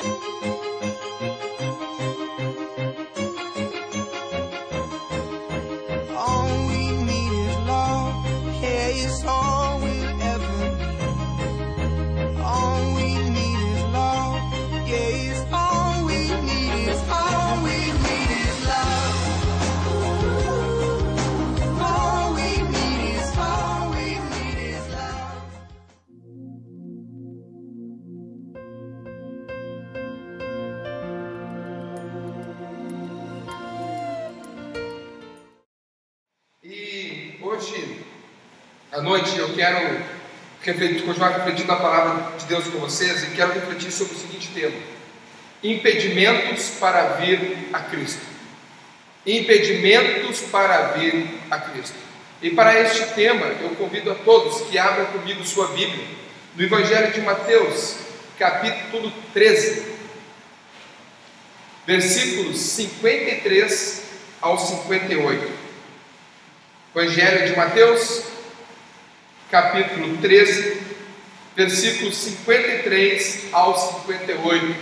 All we need is love, yeah, it's all we'll ever need. All we need is love, yeah, it's all we need is all we need is love. All we need is love. E hoje à noite eu quero continuar refletindo na palavra de Deus com vocês e quero refletir sobre o seguinte tema: impedimentos para vir a Cristo. Impedimentos para vir a Cristo. E para este tema eu convido a todos que abram comigo sua Bíblia no Evangelho de Mateus, capítulo 13, versículos 53 ao 58. Evangelho de Mateus, capítulo 13, versículos 53 ao 58.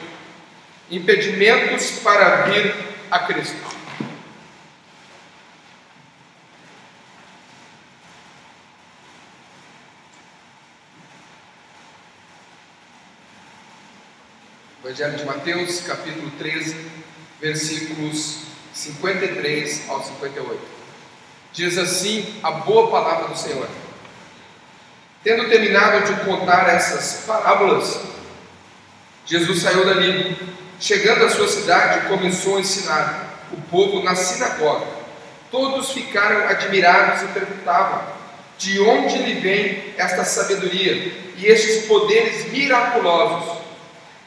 Impedimentos para vir a Cristo. Evangelho de Mateus, capítulo 13, versículos 53 ao 58. Diz assim a boa palavra do Senhor: tendo terminado de contar essas parábolas, Jesus saiu dali. Chegando à sua cidade, começou a ensinar o povo na sinagoga. Todos ficaram admirados e perguntavam: de onde lhe vem esta sabedoria e estes poderes miraculosos?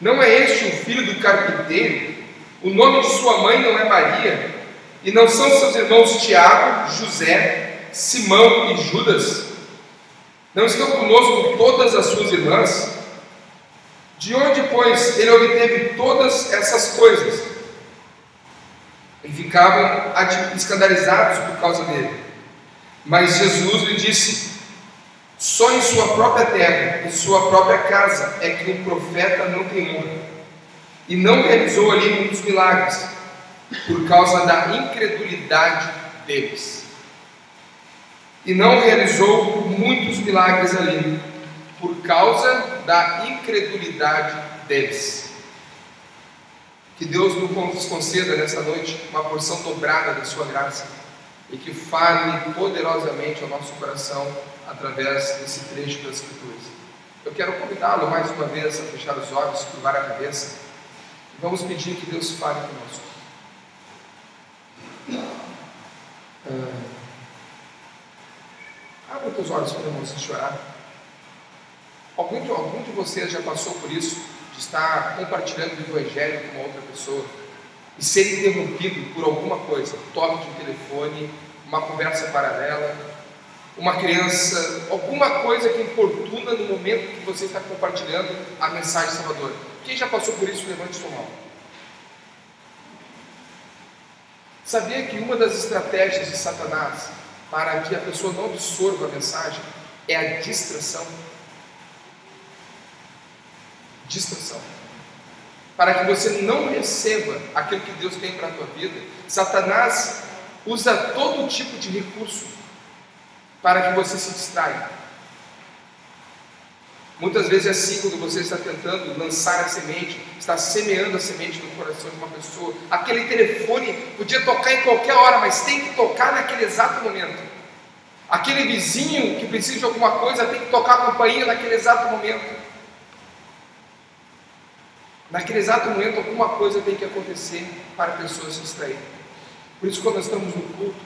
Não é este o filho do carpinteiro? O nome de sua mãe não é Maria? E não são seus irmãos Tiago, José, Simão e Judas? Não estão conosco todas as suas irmãs? De onde, pois, ele obteve todas essas coisas? E ficavam escandalizados por causa dele. Mas Jesus lhe disse: só em sua própria terra, em sua própria casa, é que um profeta não tem honra. E não realizou ali muitos milagres, por causa da incredulidade deles. E não realizou muitos milagres ali, por causa da incredulidade deles. Que Deus nos conceda nessa noite uma porção dobrada da sua graça, e que fale poderosamente ao nosso coração através desse trecho das Escrituras. Eu quero convidá-lo mais uma vez a fechar os olhos, curvar a cabeça, e vamos pedir que Deus fale conosco. Abra os teus olhos para você chorar. Algum de vocês já passou por isso, de estar compartilhando o Evangelho com uma outra pessoa e ser interrompido por alguma coisa, toque de telefone, uma conversa paralela, uma criança, alguma coisa que importuna no momento que você está compartilhando a mensagem salvadora? Quem já passou por isso, levante sua mão. Sabia que uma das estratégias de Satanás para que a pessoa não absorva a mensagem é a distração? Distração. Para que você não receba aquilo que Deus tem para a tua vida, Satanás usa todo tipo de recurso para que você se distraia. Muitas vezes é assim, quando você está tentando lançar a semente, está semeando a semente no coração de uma pessoa. Aquele telefone podia tocar em qualquer hora, mas tem que tocar naquele exato momento. Aquele vizinho que precisa de alguma coisa tem que tocar a campainha naquele exato momento. Naquele exato momento alguma coisa tem que acontecer para a pessoa se distrair. Por isso, quando nós estamos no culto,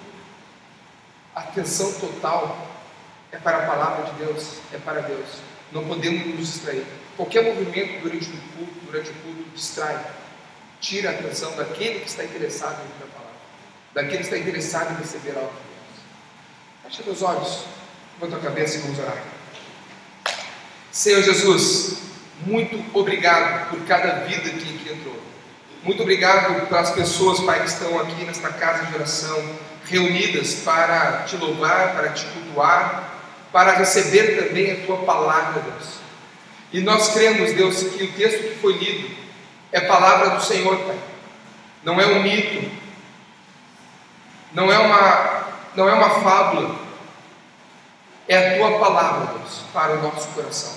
a atenção total é para a palavra de Deus, é para Deus. Não podemos nos distrair. Qualquer movimento durante o culto distrai, tira a atenção daquele que está interessado em ouvir a palavra, daquele que está interessado em receber algo de Deus. Fecha teus olhos, levanta a cabeça e vamos orar. Senhor Jesus, muito obrigado por cada vida que aqui entrou. Muito obrigado pelas pessoas, Pai, que estão aqui nesta casa de oração, reunidas para te louvar, para te cultuar, para receber também a tua palavra, Deus. E nós cremos, Deus, que o texto que foi lido É palavra do Senhor, Pai. Não é um mito, não é uma fábula. É a Tua palavra, Deus, para o nosso coração.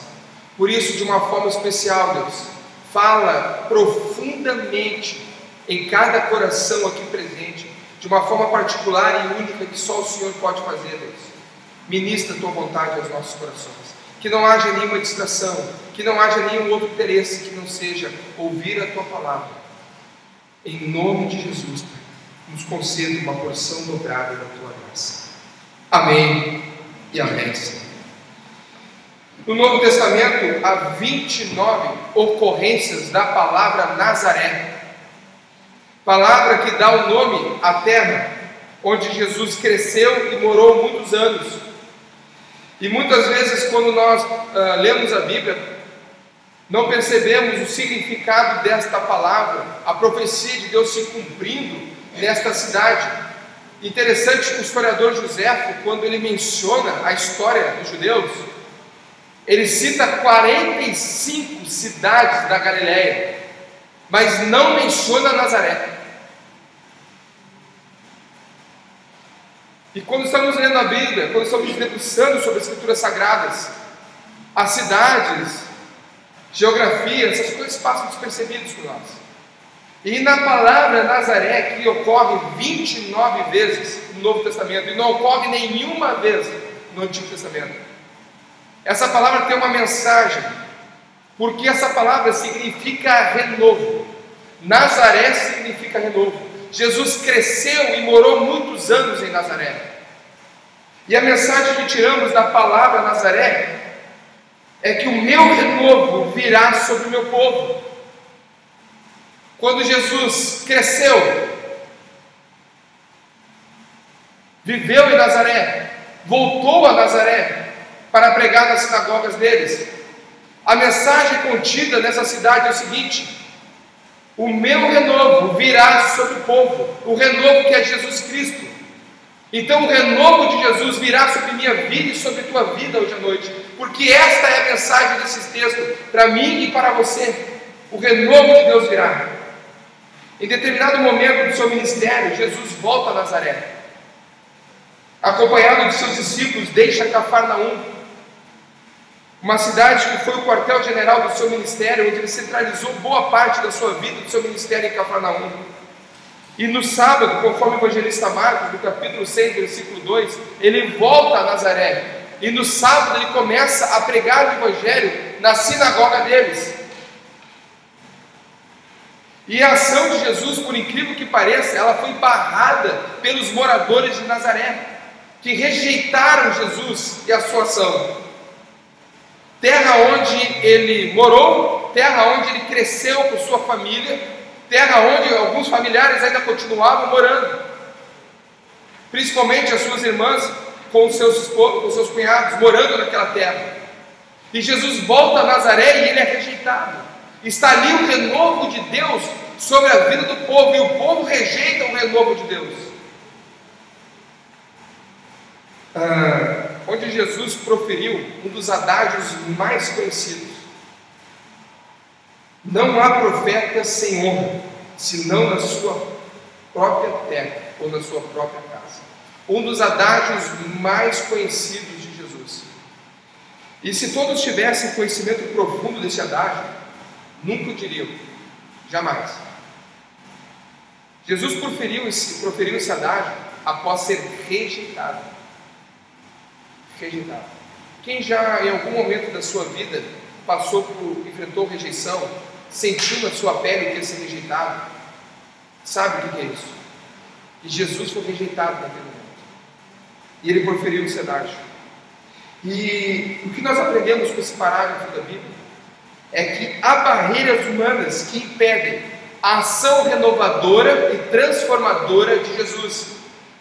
Por isso, de uma forma especial, Deus, fala profundamente em cada coração aqui presente, de uma forma particular e única que só o Senhor pode fazer, Deus. Ministra a Tua vontade aos nossos corações. Que não haja nenhuma distração, que não haja nenhum outro interesse que não seja ouvir a Tua palavra. Em nome de Jesus, Pai, nos conceda uma porção dobrada da Tua graça. Amém e amém, Senhor. No Novo Testamento, há 29 ocorrências da palavra Nazaré. Palavra que dá o nome à terra onde Jesus cresceu e morou muitos anos. E muitas vezes, quando nós lemos a Bíblia, não percebemos o significado desta palavra, a profecia de Deus se cumprindo nesta cidade. Interessante que o historiador Joséfo, quando ele menciona a história dos judeus, ele cita 45 cidades da Galileia, mas não menciona Nazaré. E quando estamos lendo a Bíblia, quando estamos debruçando sobre as Escrituras Sagradas, as cidades, geografia, essas coisas passam despercebidas por nós. E na palavra Nazaré, que ocorre 29 vezes no Novo Testamento, e não ocorre nenhuma vez no Antigo Testamento. Essa palavra tem uma mensagem, porque essa palavra significa renovo. Nazaré significa renovo. Jesus cresceu e morou muitos anos em Nazaré. E a mensagem que tiramos da palavra Nazaré é que o meu renovo virá sobre o meu povo. Quando Jesus cresceu, viveu em Nazaré, voltou a Nazaré para pregar nas sinagogas deles, a mensagem contida nessa cidade é o seguinte: o meu renovo virá sobre o povo, o renovo que é Jesus Cristo. Então o renovo de Jesus virá sobre minha vida e sobre tua vida hoje à noite, porque esta é a mensagem desse texto, para mim e para você. O renovo de Deus virá. Em determinado momento do seu ministério, Jesus volta a Nazaré, acompanhado de seus discípulos, deixa Cafarnaum, uma cidade que foi o quartel-general do seu ministério, onde ele centralizou boa parte da sua vida, do seu ministério em Cafarnaum. E no sábado, conforme o evangelista Marcos, no capítulo 6, versículo 2, ele volta a Nazaré, e no sábado ele começa a pregar o evangelho na sinagoga deles. E a ação de Jesus, por incrível que pareça, ela foi barrada pelos moradores de Nazaré, que rejeitaram Jesus e a sua ação. Terra onde ele morou, terra onde ele cresceu com sua família, terra onde alguns familiares ainda continuavam morando, principalmente as suas irmãs com os seus cunhados morando naquela terra. E Jesus volta a Nazaré e ele é rejeitado. Está ali o renovo de Deus sobre a vida do povo, e o povo rejeita o renovo de Deus. Onde Jesus proferiu um dos adágios mais conhecidos: não há profeta sem honra, senão na sua própria terra ou na sua própria casa. Um dos adágios mais conhecidos de Jesus. E se todos tivessem conhecimento profundo desse adágio, nunca o diriam, jamais. Jesus proferiu esse adágio após ser rejeitado. Rejeitado. Quem já em algum momento da sua vida enfrentou rejeição, sentiu na sua pele o que é ser rejeitado, sabe o que é isso? E Jesus foi rejeitado naquele momento, e ele proferiu esse adágio. E o que nós aprendemos com esse parágrafo da Bíblia é que há barreiras humanas que impedem a ação renovadora e transformadora de Jesus.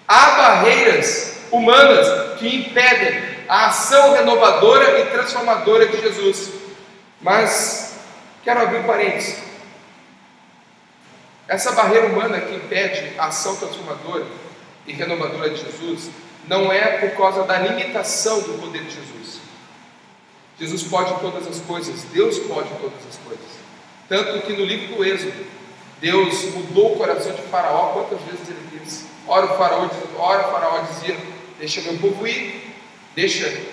Há barreiras humanas que impedem a ação renovadora e transformadora de Jesus. Mas quero abrir um parênteses. Essa barreira humana que impede a ação transformadora e renovadora de Jesus não é por causa da limitação do poder de Jesus. Jesus pode todas as coisas, Deus pode todas as coisas. Tanto que no livro do Êxodo, Deus mudou o coração de Faraó quantas vezes ele quis. Ora o Faraó dizia: deixa meu povo ir,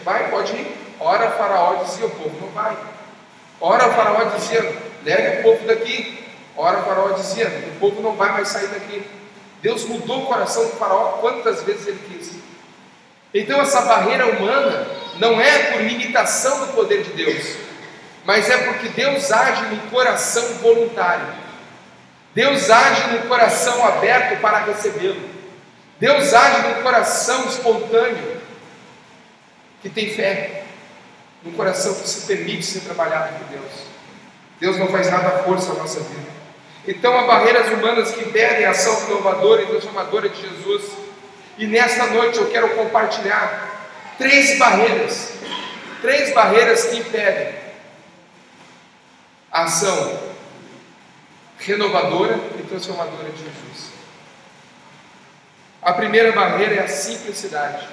vai, pode ir. Ora o Faraó dizia: o povo não vai. Ora o Faraó dizia: leve o povo daqui. Ora o Faraó dizia: o povo não vai mais sair daqui. Deus mudou o coração do Faraó quantas vezes ele quis. Então essa barreira humana não é por limitação do poder de Deus, mas é porque Deus age no coração voluntário. Deus age no coração aberto para recebê-lo. Deus age no coração espontâneo, que tem fé, no coração que se permite ser trabalhado por Deus. Deus não faz nada à força na nossa vida. Então há barreiras humanas que impedem a ação inovadora e transformadora de Jesus. E nesta noite eu quero compartilhar 3 barreiras que impedem a ação renovadora e transformadora de Jesus. A primeira barreira é a simplicidade,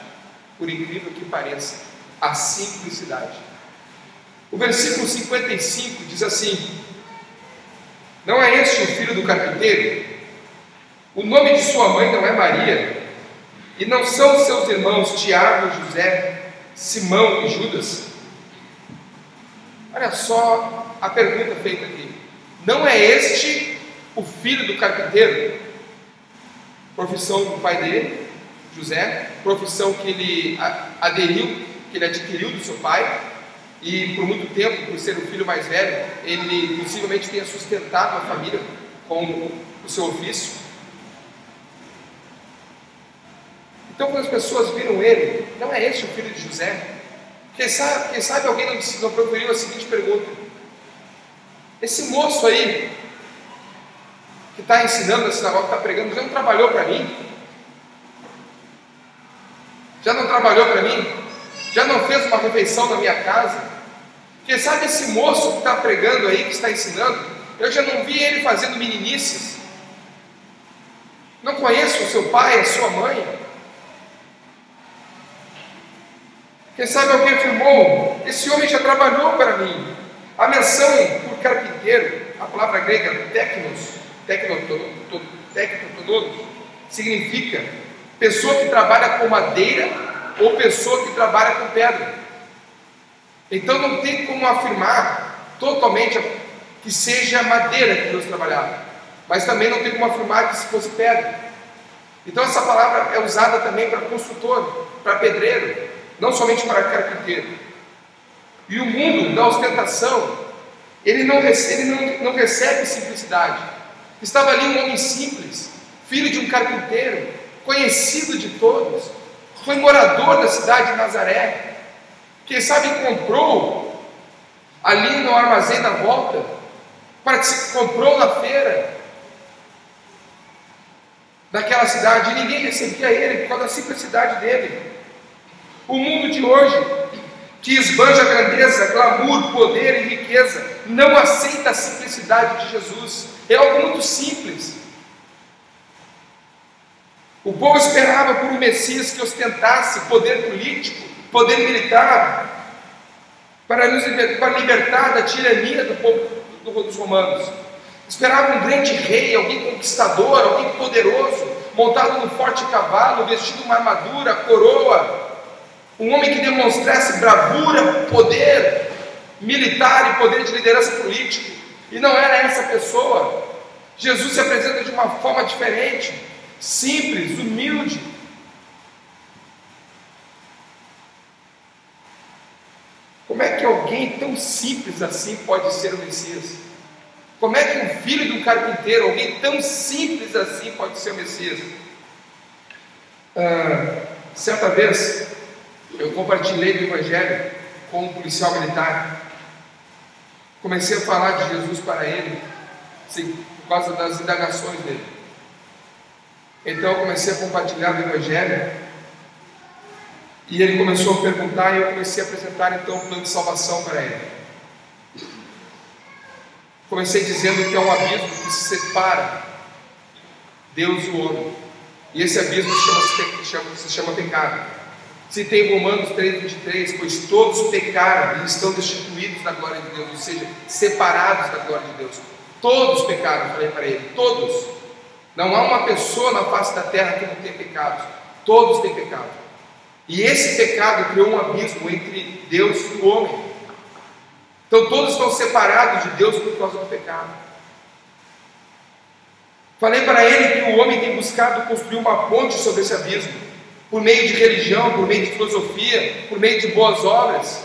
por incrível que pareça, a simplicidade. O versículo 55 diz assim: não é este o filho do carpinteiro? O nome de sua mãe não é Maria? E não são seus irmãos Tiago, José, Simão e Judas? Olha só a pergunta feita aqui. Não é este o filho do carpinteiro? Profissão do pai dele, José, profissão que ele adquiriu do seu pai, e por muito tempo, por ser o filho mais velho, ele possivelmente tenha sustentado a família com o seu ofício. Então, quando as pessoas viram ele, não é este o filho de José? Quem sabe alguém não proferiu a seguinte pergunta: esse moço aí, que está ensinando na sinagoga, que está pregando, já não trabalhou para mim? Já não trabalhou para mim? Já não fez uma refeição na minha casa? Quem sabe esse moço que está pregando aí, que está ensinando, eu já não vi ele fazendo meninices? Não conheço o seu pai, a sua mãe? Quem sabe alguém afirmou: esse homem já trabalhou para mim. A menção por carpinteiro, a palavra grega teknotonos, significa pessoa que trabalha com madeira ou pessoa que trabalha com pedra. Então não tem como afirmar totalmente que seja madeira que Deus trabalhava, mas também não tem como afirmar que se fosse pedra. Então essa palavra é usada também para construtor, para pedreiro, não somente para carpinteiro. E o mundo da ostentação, ele não recebe simplicidade. Estava ali um homem simples, filho de um carpinteiro, conhecido de todos, foi morador da cidade de Nazaré. Quem sabe comprou ali no armazém da volta, comprou na feira daquela cidade, e ninguém recebia ele por causa da simplicidade dele. O mundo de hoje, que esbanja grandeza, glamour, poder e riqueza, não aceita a simplicidade de Jesus. É algo muito simples. O povo esperava por um Messias que ostentasse poder político, poder militar, para libertar da tirania do povo dos romanos. Esperava um grande rei, alguém conquistador, alguém poderoso, montado num forte cavalo, vestido uma armadura, coroa, um homem que demonstrasse bravura, poder militar e poder de liderança político. E não era essa pessoa. Jesus se apresenta de uma forma diferente, simples, humilde. Como é que alguém tão simples assim pode ser o Messias? Como é que um filho de um carpinteiro, alguém tão simples assim pode ser o Messias? Certa vez eu compartilhei do Evangelho com um policial militar. Comecei a falar de Jesus para ele, assim, por causa das indagações dele. Então eu comecei a compartilhar do Evangelho, e ele começou a perguntar, e eu comecei a apresentar então um plano de salvação para ele. Comecei dizendo que é um abismo que se separa Deus e o homem, e esse abismo se chama pecado. Citei Romanos 3,23, pois todos pecaram e estão destituídos da glória de Deus, ou seja, separados da glória de Deus. Todos pecaram, falei para ele, todos. Não há uma pessoa na face da terra que não tenha pecado. Todos têm pecado. E esse pecado criou um abismo entre Deus e o homem. Então todos estão separados de Deus por causa do pecado. Falei para ele que o homem tem buscado construir uma ponte sobre esse abismo, por meio de religião, por meio de filosofia, por meio de boas obras.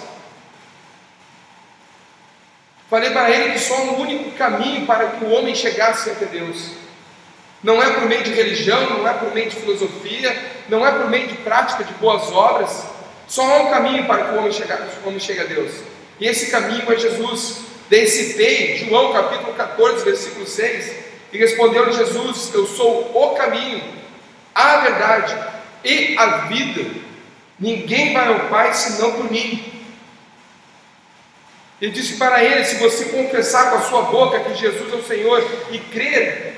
Falei para ele que só há um único caminho para que o homem chegasse até Deus. Não é por meio de religião, não é por meio de filosofia, não é por meio de prática de boas obras. Só há um caminho para que o homem chegue a Deus. E esse caminho é Jesus. Daí citei João capítulo 14, versículo 6. E respondeu-lhe Jesus: eu sou o caminho, a verdade e a vida. Ninguém vai ao Pai senão por mim. Ele disse para ele: se você confessar com a sua boca que Jesus é o Senhor e crer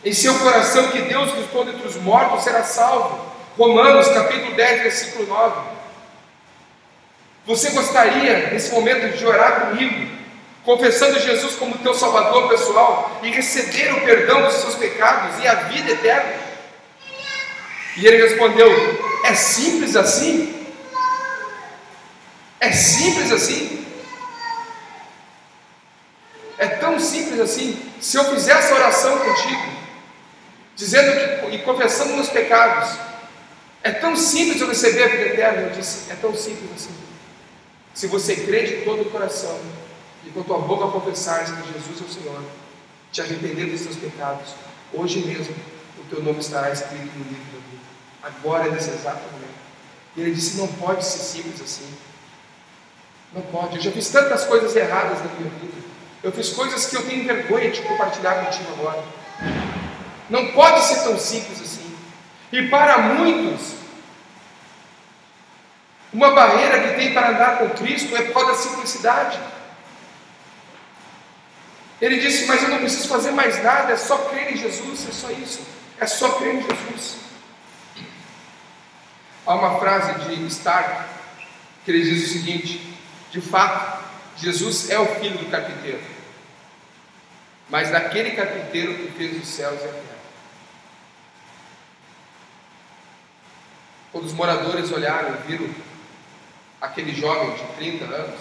em seu coração que Deus ressuscitou dentre os mortos, será salvo. Romanos capítulo 10, versículo 9. Você gostaria nesse momento de orar comigo, confessando Jesus como teu Salvador pessoal e receber o perdão dos seus pecados e a vida eterna? E ele respondeu: é simples assim? É simples assim? É tão simples assim? Se eu fizer essa oração contigo, dizendo que, e confessando meus pecados, é tão simples eu receber a vida eterna? Eu disse: é tão simples assim. Se você crê de todo o coração e com a tua boca confessares que Jesus é o Senhor, te arrepender dos teus pecados, hoje mesmo o teu nome estará escrito no livro da vida. Agora, nesse exato momento. E ele disse: não pode ser simples assim. Não pode. Eu já fiz tantas coisas erradas na minha vida. Eu fiz coisas que eu tenho vergonha de compartilhar contigo agora. Não pode ser tão simples assim. E para muitos, uma barreira que tem para andar com Cristo é por causa da simplicidade. Ele disse: mas eu não preciso fazer mais nada, é só crer em Jesus, é só isso. É só crer em Jesus. Há uma frase de Stark que ele diz o seguinte: de fato, Jesus é o filho do carpinteiro, mas daquele carpinteiro que fez os céus e a terra. Quando os moradores olharam e viram aquele jovem de 30 anos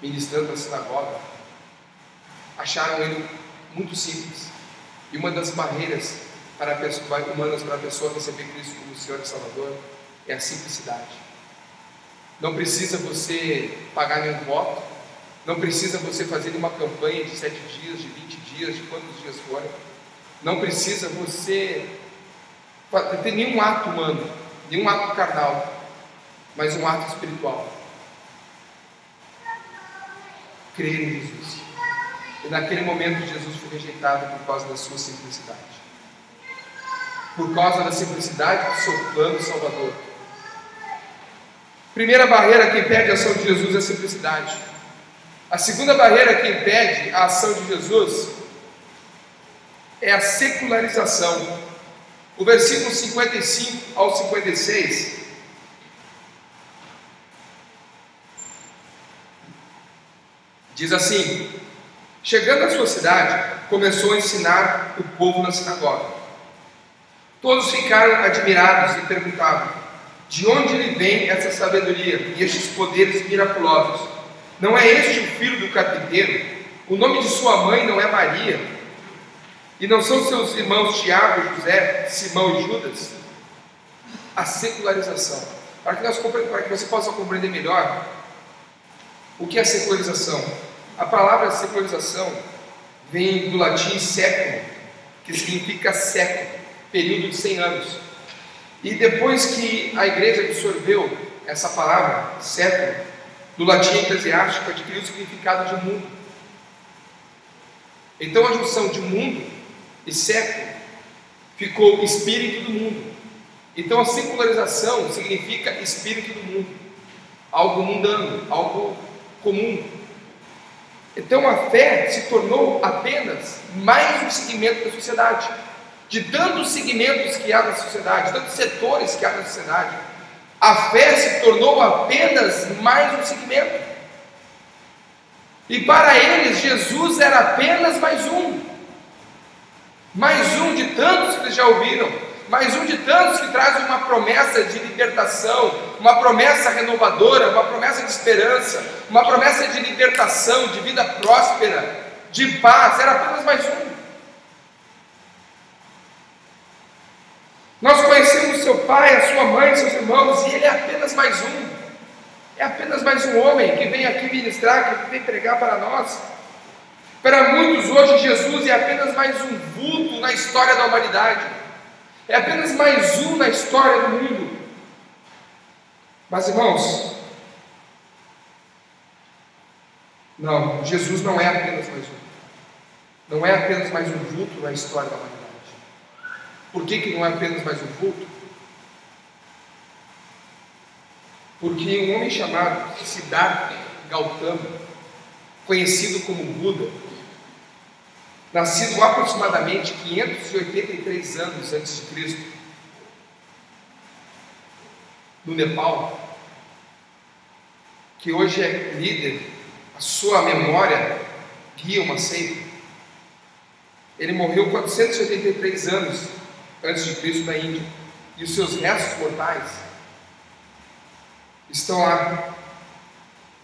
ministrando na sinagoga, acharam ele muito simples. E uma das barreiras humanas para a pessoa receber Cristo como Senhor e Salvador é a simplicidade. Não precisa você pagar nenhum voto, não precisa você fazer uma campanha de 7 dias, de 20 dias, de quantos dias forem. Não precisa você ter nenhum ato humano, nenhum ato carnal, mas um ato espiritual. Crer em Jesus. E naquele momento Jesus foi rejeitado por causa da sua simplicidade, por causa da simplicidade do seu plano salvador. Primeira barreira que impede a ação de Jesus é a simplicidade. A segunda barreira que impede a ação de Jesus é a secularização. O versículo 55 ao 56 diz assim: chegando à sua cidade, começou a ensinar o povo na sinagoga. Todos ficaram admirados e perguntavam: de onde lhe vem essa sabedoria e estes poderes miraculosos? Não é este o filho do carpinteiro? O nome de sua mãe não é Maria? E não são seus irmãos Tiago, José, Simão e Judas? A secularização. Para que você possa compreender melhor o que é secularização. A palavra secularização vem do latim século, que significa século, período de 100 anos. E depois que a igreja absorveu essa palavra, século, do latim eclesiástico, adquiriu o significado de mundo. Então a junção de mundo e século ficou espírito do mundo. Então a secularização significa espírito do mundo, algo mundano, algo comum. Então a fé se tornou apenas mais um segmento da sociedade. De tantos segmentos que há na sociedade, tantos setores que há na sociedade, A fé se tornou apenas mais um segmento. E para eles, Jesus era apenas mais um de tantos que eles já ouviram, mais um de tantos que traz uma promessa de libertação, uma promessa renovadora, uma promessa de esperança, uma promessa de libertação, de vida próspera, de paz. Era apenas mais um. Nós conhecemos seu pai, a sua mãe, seus irmãos, e ele é apenas mais um. É apenas mais um homem que vem aqui ministrar, que vem pregar para nós. Para muitos hoje Jesus é apenas mais um vulto na história da humanidade. É apenas mais um na história do mundo. Mas irmãos, não, Jesus não é apenas mais um. Não é apenas mais um vulto na história da humanidade. Por que não é apenas mais um vulto? Porque um homem chamado Siddhartha Gautama, conhecido como Buda, nascido aproximadamente 583 anos antes de Cristo, no Nepal, que hoje é líder, a sua memória guia uma seita. Ele morreu 483 anos antes de Cristo na Índia, e os seus restos mortais estão lá,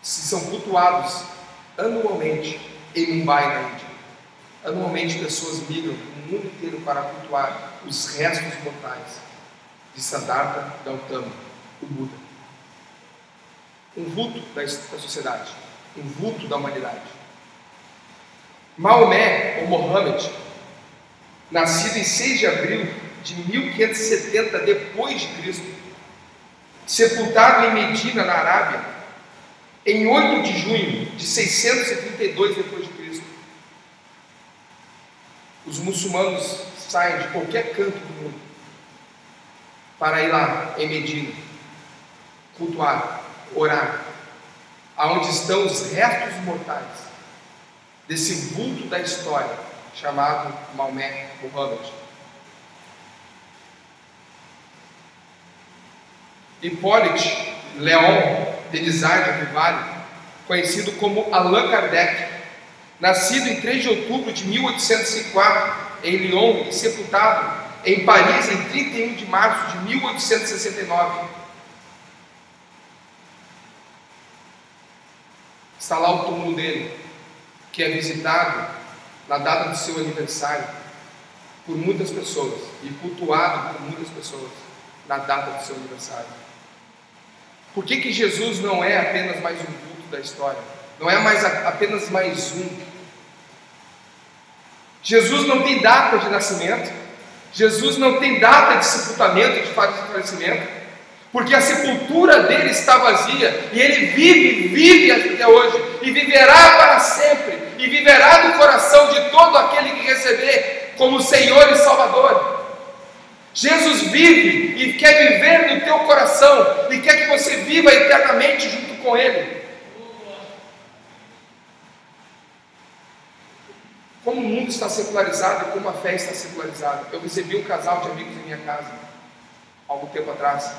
são cultuados anualmente em Mumbai, na Índia. Anualmente pessoas migram no mundo inteiro para cultuar os restos mortais de Siddhartha Gautama, o Buda. Um vulto da sociedade, um vulto da humanidade. Maomé, ou Mohammed, nascido em 6 de abril de 1570 depois de Cristo, sepultado em Medina, na Arábia, em 8 de junho de 632 depois de Cristo. Os muçulmanos saem de qualquer canto do mundo para ir lá em Medina, cultuar, orar, aonde estão os restos mortais desse vulto da história chamado Maomé, Mohammed. Hippolyte Léon Denisard Rivari, conhecido como Allan Kardec, nascido em 3 de outubro de 1804 em Lyon e sepultado em Paris em 31 de março de 1869. Está lá o túmulo dele, que é visitado na data do seu aniversário por muitas pessoas e cultuado por muitas pessoas na data do seu aniversário. Por que Jesus não é apenas mais um vulto da história? Não é apenas mais um. Jesus não tem data de nascimento. Jesus não tem data de sepultamento, de falecimento, porque a sepultura dele está vazia, e ele vive até hoje, e viverá para sempre, e viverá no coração de todo aquele que receber como Senhor e Salvador. Jesus vive e quer viver no teu coração, e quer que você viva eternamente junto com Ele. Como o mundo está secularizado, como a fé está secularizada. Eu recebi um casal de amigos em minha casa, há algum tempo atrás.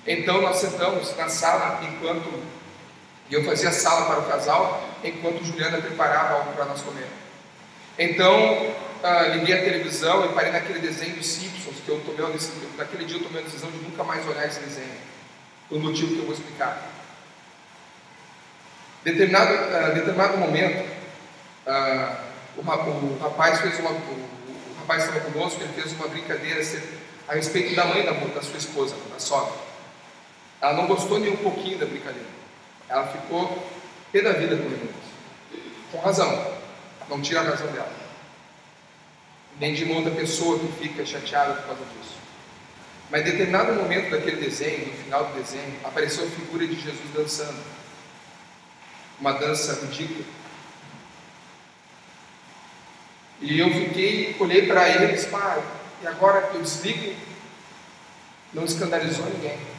Então nós sentamos na sala, e eu fazia sala para o casal, enquanto Juliana preparava algo para nós comer. Então, liguei a televisão e parei naquele desenho dos Simpsons, que naquele dia eu tomei a decisão de nunca mais olhar esse desenho, por um motivo que eu vou explicar. Determinado momento, o rapaz estava conosco, ele fez uma brincadeira a respeito da mãe da sua esposa, da sogra. Ela não gostou nem um pouquinho da brincadeira. Ela ficou pé da vida com ele. Com razão. Não tira a razão dela. Nem de uma outra pessoa que fica chateada por causa disso. Mas em determinado momento daquele desenho, no final do desenho, apareceu a figura de Jesus dançando. Uma dança ridícula. E eu olhei para ele e disse: pai, e agora eu desligo? Não escandalizou ninguém.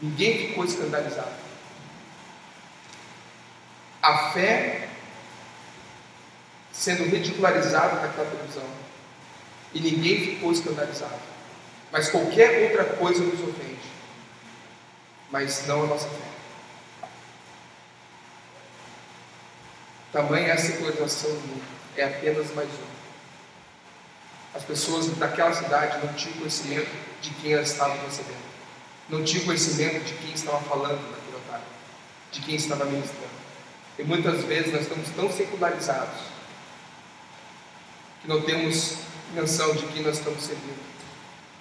Ninguém ficou escandalizado. A fé sendo ridicularizada naquela televisão, e ninguém ficou escandalizado. Mas qualquer outra coisa nos ofende, mas não a nossa fé. Tamanha a secularização do mundo, é apenas mais uma. As pessoas daquela cidade não tinham conhecimento de quem elas estavam recebendo, não tinham conhecimento de quem estava falando naquele altar, de quem estava ministrando. E muitas vezes nós estamos tão secularizados que não temos noção de quem nós estamos servindo,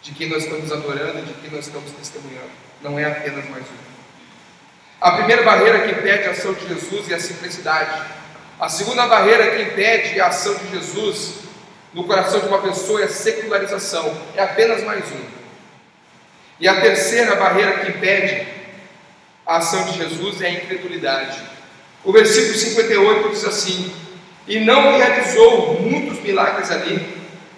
de quem nós estamos adorando, de quem nós estamos testemunhando. Não é apenas mais uma. A primeira barreira que impede a ação de Jesus é a simplicidade. A segunda barreira que impede a ação de Jesus no coração de uma pessoa é a secularização. É apenas mais uma. E a terceira barreira que impede a ação de Jesus é a incredulidade. O versículo 58 diz assim: e não realizou muitos milagres ali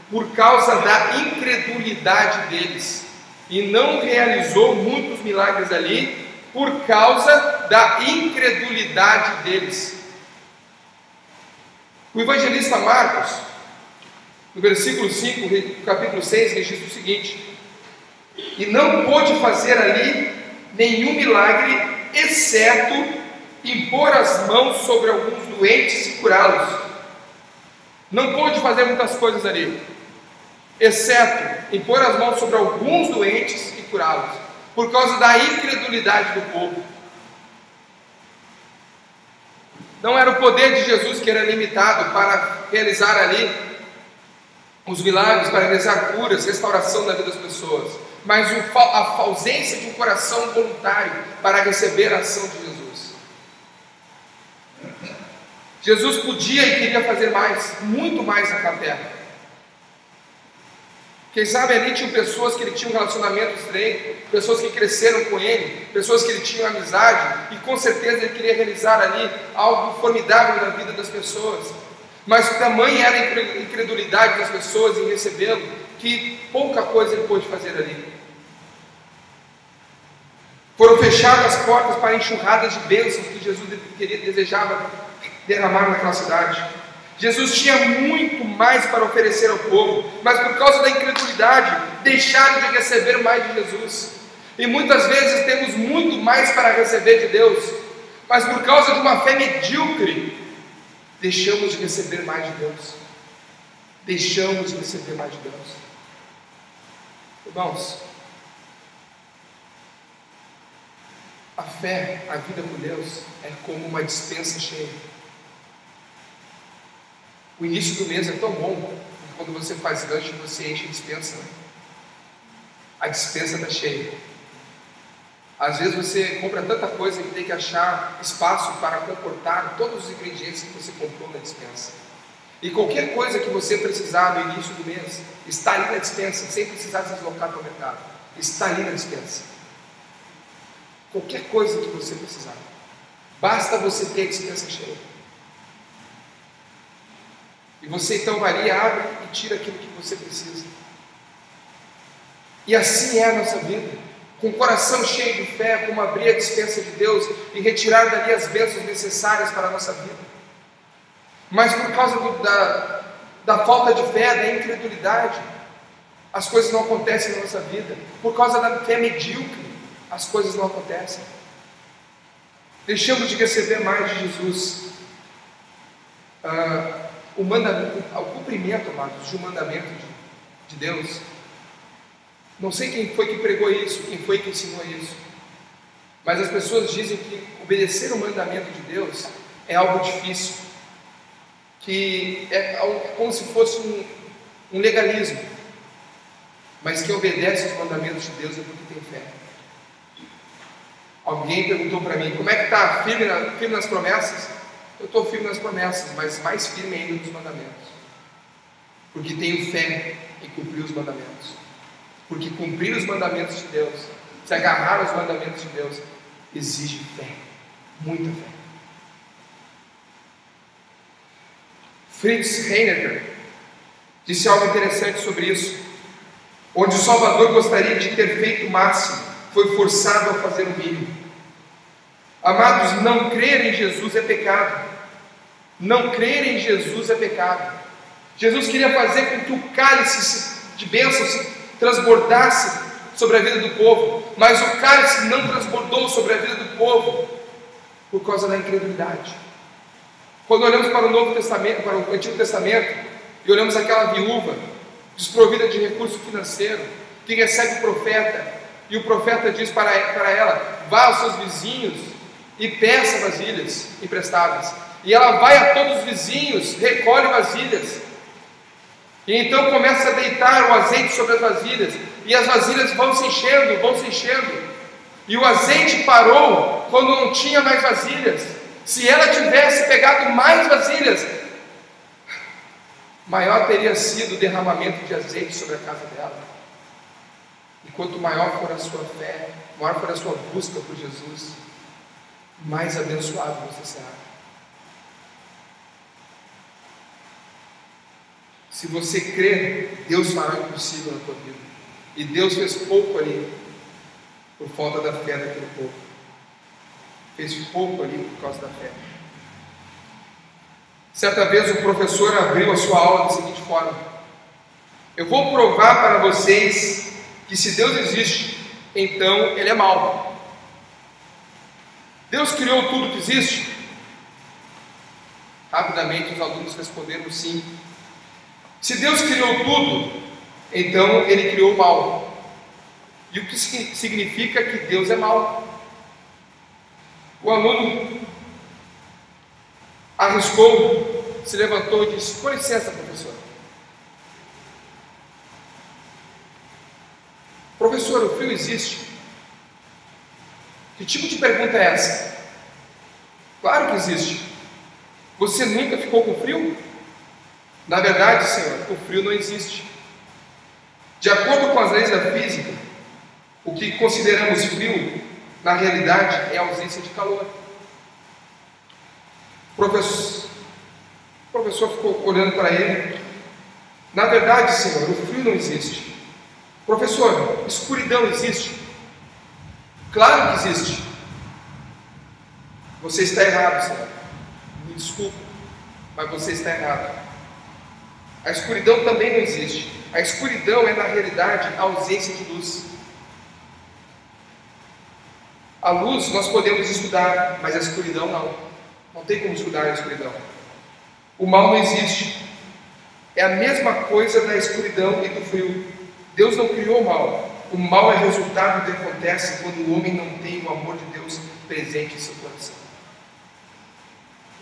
por causa da incredulidade deles. E não realizou muitos milagres ali por causa da incredulidade deles. O evangelista Marcos, no versículo 5, do capítulo 6, registra o seguinte: e não pôde fazer ali nenhum milagre, exceto impor as mãos sobre alguns doentes e curá-los. Não pôde fazer muitas coisas ali, exceto impor as mãos sobre alguns doentes e curá-los, por causa da incredulidade do povo. Não era o poder de Jesus que era limitado para realizar ali os milagres, para realizar curas, restauração da vida das pessoas, mas a ausência de um coração voluntário para receber a ação de Jesus. Jesus podia e queria fazer mais, muito mais naquela terra. Quem sabe ali tinham pessoas que ele tinha um relacionamento estreito, pessoas que cresceram com ele, pessoas que ele tinha amizade, e com certeza ele queria realizar ali algo formidável na vida das pessoas. Mas tamanha era a incredulidade das pessoas em recebê-lo, que pouca coisa ele pôde fazer ali. Foram fechadas as portas para enxurradas de bênçãos que Jesus desejava derramar naquela cidade. Jesus tinha muito mais para oferecer ao povo, mas por causa da incredulidade, deixaram de receber mais de Jesus. E muitas vezes temos muito mais para receber de Deus, mas por causa de uma fé medíocre, deixamos de receber mais de Deus. Deixamos de receber mais de Deus. Irmãos, a fé, a vida com Deus, é como uma despensa cheia. O início do mês é tão bom, porque quando você faz lanche, você enche a despensa, né? A despensa está cheia. Às vezes você compra tanta coisa que tem que achar espaço para comportar todos os ingredientes que você comprou na despensa. E qualquer coisa que você precisar no início do mês, está ali na despensa, sem precisar se deslocar para o mercado. Está ali na despensa. Qualquer coisa que você precisar, basta você ter a despensa cheia. E você então vai ali, abre e tira aquilo que você precisa. E assim é a nossa vida, com o coração cheio de fé, como abrir a despensa de Deus e retirar dali as bênçãos necessárias para a nossa vida. Mas por causa da falta de fé, da incredulidade, as coisas não acontecem na nossa vida. Por causa da fé medíocre, as coisas não acontecem. Deixamos de receber mais de Jesus. O cumprimento, amados, de um mandamento de Deus. Não sei quem foi que pregou isso, quem foi que ensinou isso, mas as pessoas dizem que obedecer o mandamento de Deus é algo difícil, que é como se fosse um legalismo, mas quem obedece os mandamentos de Deus é porque tem fé. Alguém perguntou para mim: como é que está? Firme nas promessas? Eu estou firme nas promessas, mas mais firme ainda nos mandamentos, porque tenho fé em cumprir os mandamentos. Porque cumprir os mandamentos de Deus, se agarrar aos mandamentos de Deus, exige fé, muita fé. Fritz Heinecker disse algo interessante sobre isso. Onde o Salvador gostaria de ter feito o máximo, foi forçado a fazer o mínimo. Amados, não crer em Jesus é pecado. Não crer em Jesus é pecado. Jesus queria fazer com que o cálice de bênção transbordasse sobre a vida do povo, mas o cálice não transbordou sobre a vida do povo por causa da incredulidade. Quando olhamos para o Novo Testamento, para o Antigo Testamento, e olhamos aquela viúva desprovida de recurso financeiro, que recebe o profeta, e o profeta diz para ela: vá aos seus vizinhos e peça vasilhas emprestadas. E ela vai a todos os vizinhos, recolhe vasilhas, e então começa a deitar o azeite sobre as vasilhas, e as vasilhas vão se enchendo, e o azeite parou quando não tinha mais vasilhas. Se ela tivesse pegado mais vasilhas, maior teria sido o derramamento de azeite sobre a casa dela. E quanto maior for a sua fé, maior for a sua busca por Jesus, mais abençoado você será. Se você crer, Deus fará o impossível na tua vida. E Deus fez pouco ali por falta da fé daquele povo. Fez pouco ali por causa da fé. Certa vez o professor abriu a sua aula da seguinte forma: eu vou provar para vocês que se Deus existe, então Ele é mau. Deus criou tudo que existe? Rapidamente os alunos responderam sim. Se Deus criou tudo, então Ele criou o mal. E o que significa que Deus é mau? O aluno arriscou, se levantou e disse: com licença, professor. Professor, o frio existe? Que tipo de pergunta é essa? Claro que existe. Você nunca ficou com frio? Na verdade, senhor, o frio não existe. De acordo com as leis da física, o que consideramos frio, na realidade, é a ausência de calor. O professor ficou olhando para ele. Na verdade, senhor, o frio não existe. Professor, escuridão existe? Claro que existe. Você está errado, senhor. Me desculpe, mas você está errado. A escuridão também não existe. A escuridão é, na realidade, a ausência de luz. A luz nós podemos estudar, mas a escuridão não. Não tem como estudar a escuridão. O mal não existe. É a mesma coisa da escuridão e do frio. Deus não criou o mal. O mal é resultado do que acontece quando o homem não tem o amor de Deus presente em seu coração.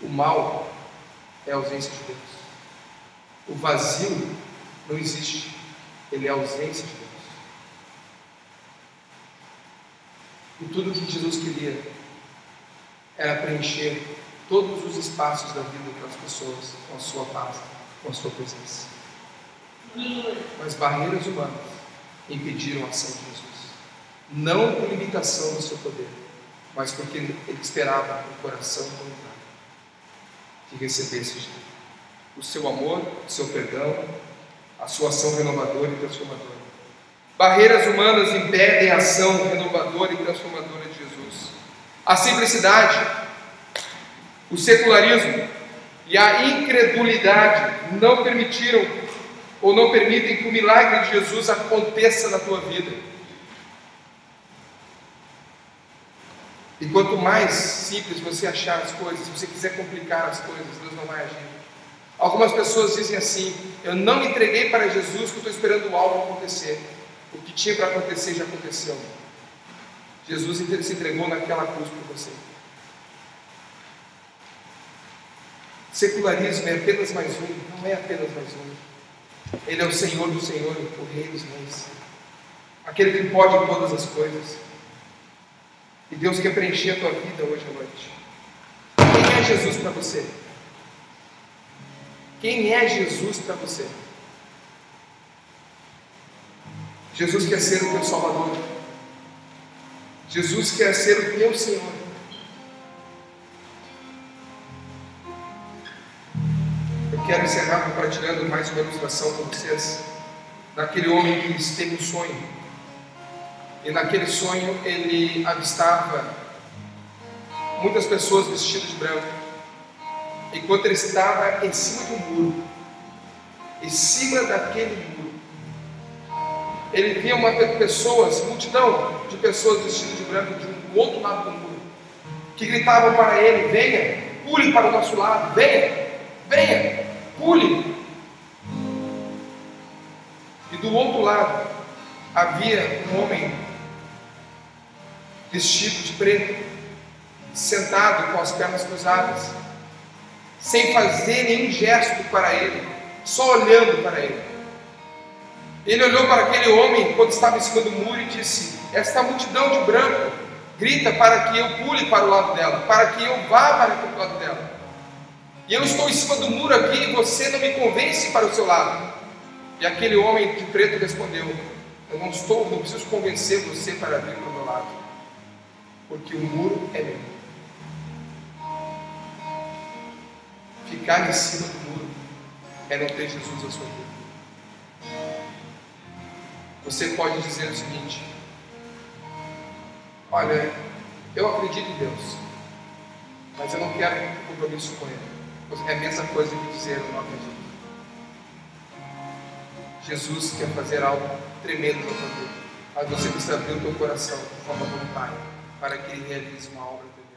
O mal é a ausência de Deus. O vazio não existe. Ele é a ausência de Deus. E tudo o que Jesus queria era preencher todos os espaços da vida das pessoas com a sua paz, com a sua presença. Mas barreiras humanas impediram a ação de Jesus. Não por limitação do seu poder, mas porque ele esperava um coração voluntário que recebesse o seu amor, o seu perdão, a sua ação renovadora e transformadora. Barreiras humanas impedem a ação renovadora e transformadora de Jesus. A simplicidade, o secularismo e a incredulidade não permitiram ou não permitem que o milagre de Jesus aconteça na tua vida. E quanto mais simples você achar as coisas, se você quiser complicar as coisas, Deus não vai agir. Algumas pessoas dizem assim: eu não me entreguei para Jesus porque eu estou esperando algo acontecer. O que tinha para acontecer já aconteceu. Jesus se entregou naquela cruz por você. Secularismo é apenas mais um, não é apenas mais um. Ele é o Senhor do Senhor, o Rei dos Reis, aquele que pode todas as coisas. E Deus quer preencher a tua vida hoje à noite. Quem é Jesus para você? Quem é Jesus para você? Jesus quer ser o teu Salvador. Jesus quer ser o teu Senhor. Eu quero encerrar compartilhando mais uma ilustração com vocês daquele homem que teve um sonho. E naquele sonho ele avistava muitas pessoas vestidas de branco. Enquanto ele estava em cima de um muro, em cima daquele muro, ele via multidão de pessoas vestidas de branco do outro lado do muro, que gritavam para ele: venha, pule para o nosso lado, venha, venha, pule. E do outro lado havia um homem vestido de preto, sentado com as pernas cruzadas, sem fazer nenhum gesto para ele, só olhando para ele. Ele olhou para aquele homem quando estava em cima do muro e disse: esta multidão de branco grita para que eu pule para o lado dela, para que eu vá para o lado dela. E eu estou em cima do muro aqui e você não me convence para o seu lado. E aquele homem de preto respondeu: eu não preciso convencer você para vir para o meu lado, porque o muro é meu. Ficar em cima do muro é não ter Jesus na sua vida. Você pode dizer o seguinte: olha, eu acredito em Deus, mas eu não quero compromisso com Ele. É a mesma coisa que dizer eu não acredito. Jesus quer fazer algo tremendo na tua vida, mas você precisa abrir o teu coração de forma voluntária para que Ele realize uma obra tremenda.